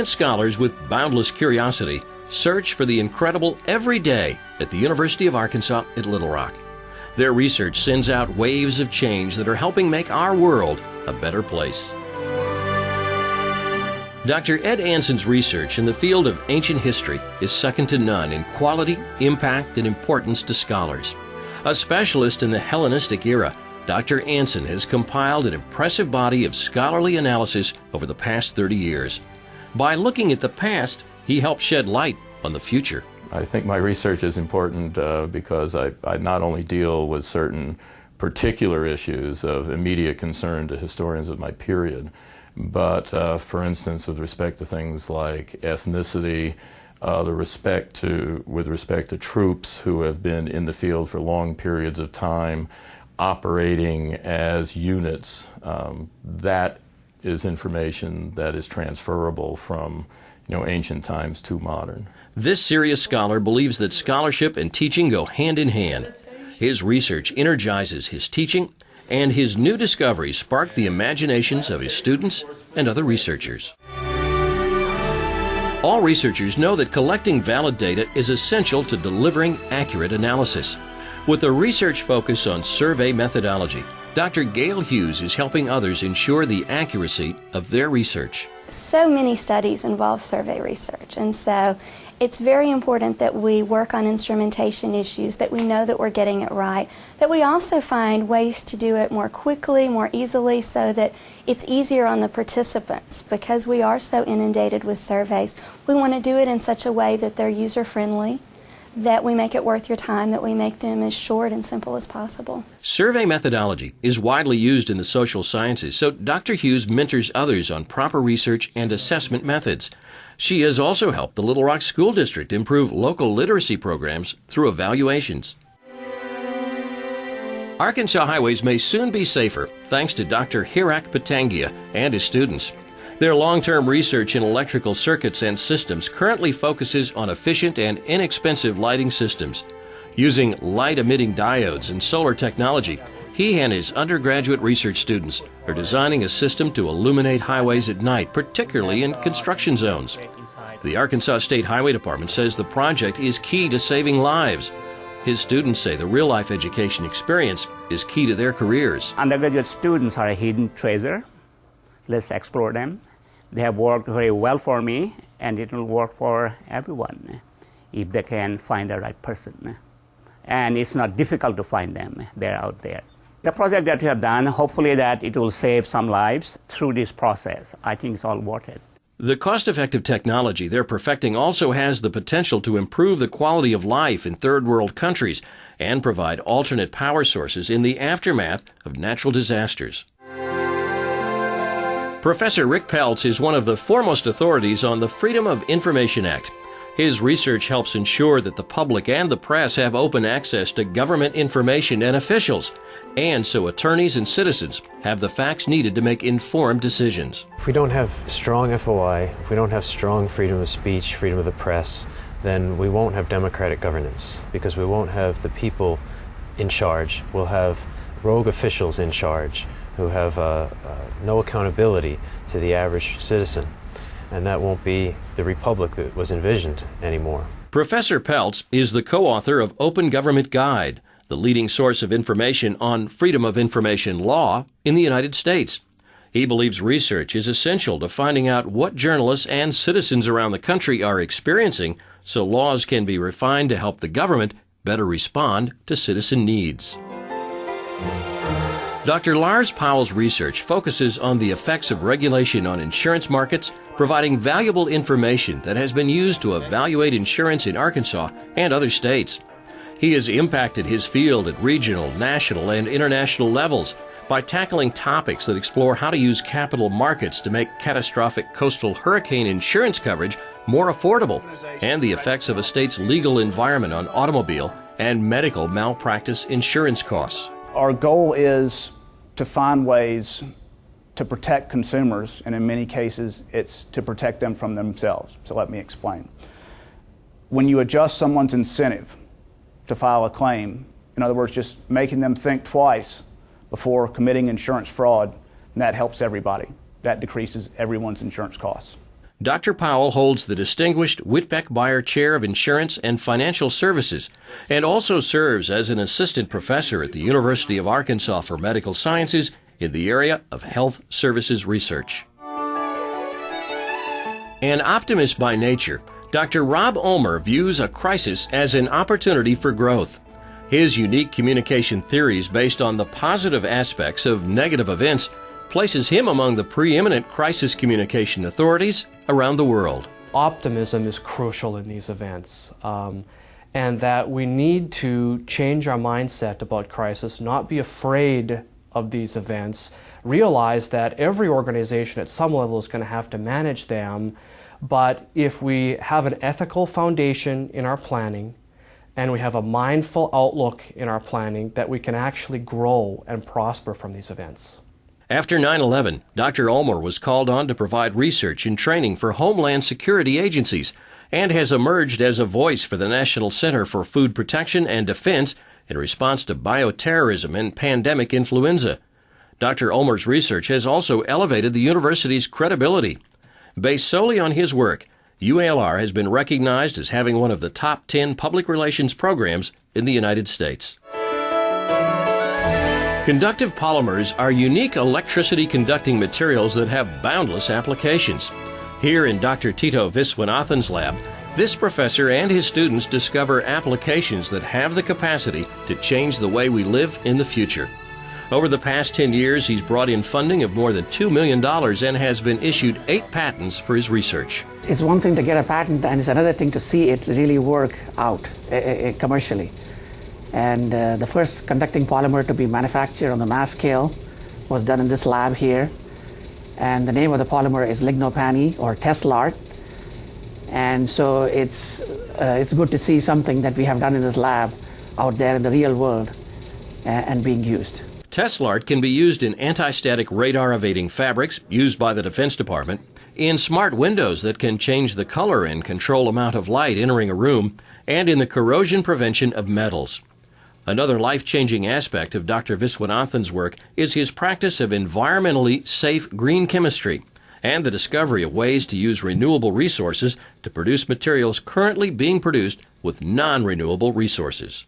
brilliant scholars with boundless curiosity search for the incredible every day at the University of Arkansas at Little Rock. Their research sends out waves of change that are helping make our world a better place. Dr. Ed Anson's research in the field of ancient history is second to none in quality, impact, and importance to scholars. A specialist in the Hellenistic era, Dr. Anson has compiled an impressive body of scholarly analysis over the past 30 years. By looking at the past, he helps shed light on the future. I think my research is important because I not only deal with certain particular issues of immediate concern to historians of my period, but for instance, with respect to things like ethnicity, with respect to troops who have been in the field for long periods of time, operating as units, that is information that is transferable from ancient times to modern. This serious scholar believes that scholarship and teaching go hand in hand. His research energizes his teaching, and his new discoveries spark the imaginations of his students and other researchers. All researchers know that collecting valid data is essential to delivering accurate analysis. With a research focus on survey methodology, Dr. Gail Hughes is helping others ensure the accuracy of their research. So many studies involve survey research, and so it's very important that we work on instrumentation issues, that we know that we're getting it right, that we also find ways to do it more quickly, more easily, so that it's easier on the participants. Because we are so inundated with surveys, we want to do it in such a way that they're user-friendly, that we make it worth your time, that we make them as short and simple as possible. Survey methodology is widely used in the social sciences, so Dr. Hughes mentors others on proper research and assessment methods. She has also helped the Little Rock School District improve local literacy programs through evaluations. Arkansas highways may soon be safer thanks to Dr. Herrick Pattaya and his students. Their long-term research in electrical circuits and systems currently focuses on efficient and inexpensive lighting systems. Using light-emitting diodes and solar technology, he and his undergraduate research students are designing a system to illuminate highways at night, particularly in construction zones. The Arkansas State Highway Department says the project is key to saving lives. His students say the real-life education experience is key to their careers. Undergraduate students are a hidden treasure. Let's explore them. They have worked very well for me, and it will work for everyone if they can find the right person. And it's not difficult to find them. They're out there. The project that we have done, hopefully that it will save some lives through this process. I think it's all worth it. The cost-effective technology they're perfecting also has the potential to improve the quality of life in third world countries and provide alternate power sources in the aftermath of natural disasters. Professor Rick Peltz is one of the foremost authorities on the Freedom of Information Act. His research helps ensure that the public and the press have open access to government information and officials, and so attorneys and citizens have the facts needed to make informed decisions. If we don't have strong FOI, if we don't have strong freedom of speech, freedom of the press, then we won't have democratic governance, because we won't have the people in charge. We'll have rogue officials in charge who have no accountability to the average citizen. And that won't be the republic that was envisioned anymore. Professor Peltz is the co-author of Open Government Guide, the leading source of information on freedom of information law in the United States. He believes research is essential to finding out what journalists and citizens around the country are experiencing so laws can be refined to help the government better respond to citizen needs. Dr. Lars Powell's research focuses on the effects of regulation on insurance markets, providing valuable information that has been used to evaluate insurance in Arkansas and other states. He has impacted his field at regional, national, and international levels by tackling topics that explore how to use capital markets to make catastrophic coastal hurricane insurance coverage more affordable, and the effects of a state's legal environment on automobile and medical malpractice insurance costs. Our goal is to find ways to protect consumers, and in many cases it's to protect them from themselves. So let me explain. When you adjust someone's incentive to file a claim, in other words, just making them think twice before committing insurance fraud, that helps everybody. That decreases everyone's insurance costs. Dr. Powell holds the distinguished Whitbeck-Beyer Chair of Insurance and Financial Services and also serves as an assistant professor at the University of Arkansas for Medical Sciences in the area of health services research. An optimist by nature, Dr. Rob Omer views a crisis as an opportunity for growth. His unique communication theories based on the positive aspects of negative events places him among the preeminent crisis communication authorities around the world. Optimism is crucial in these events, and that we need to change our mindset about crisis, not be afraid of these events, realize that every organization at some level is going to have to manage them, but if we have an ethical foundation in our planning and we have a mindful outlook in our planning, that we can actually grow and prosper from these events. After 9/11, Dr. Omer was called on to provide research and training for Homeland Security agencies and has emerged as a voice for the National Center for Food Protection and Defense in response to bioterrorism and pandemic influenza. Dr. Omer's research has also elevated the university's credibility. Based solely on his work, UALR has been recognized as having one of the top 10 public relations programs in the United States. Conductive polymers are unique electricity-conducting materials that have boundless applications. Here in Dr. Tito Viswanathan's lab, this professor and his students discover applications that have the capacity to change the way we live in the future. Over the past 10 years, he's brought in funding of more than $2 million and has been issued 8 patents for his research. It's one thing to get a patent, and it's another thing to see it really work out commercially. And the first conducting polymer to be manufactured on the mass scale was done in this lab here. And the name of the polymer is lignopani or Teslart. And so it's good to see something that we have done in this lab out there in the real world and being used. Teslart can be used in anti-static radar evading fabrics used by the Defense Department, in smart windows that can change the color and control amount of light entering a room, and in the corrosion prevention of metals. Another life-changing aspect of Dr. Viswanathan's work is his practice of environmentally safe green chemistry and the discovery of ways to use renewable resources to produce materials currently being produced with non-renewable resources.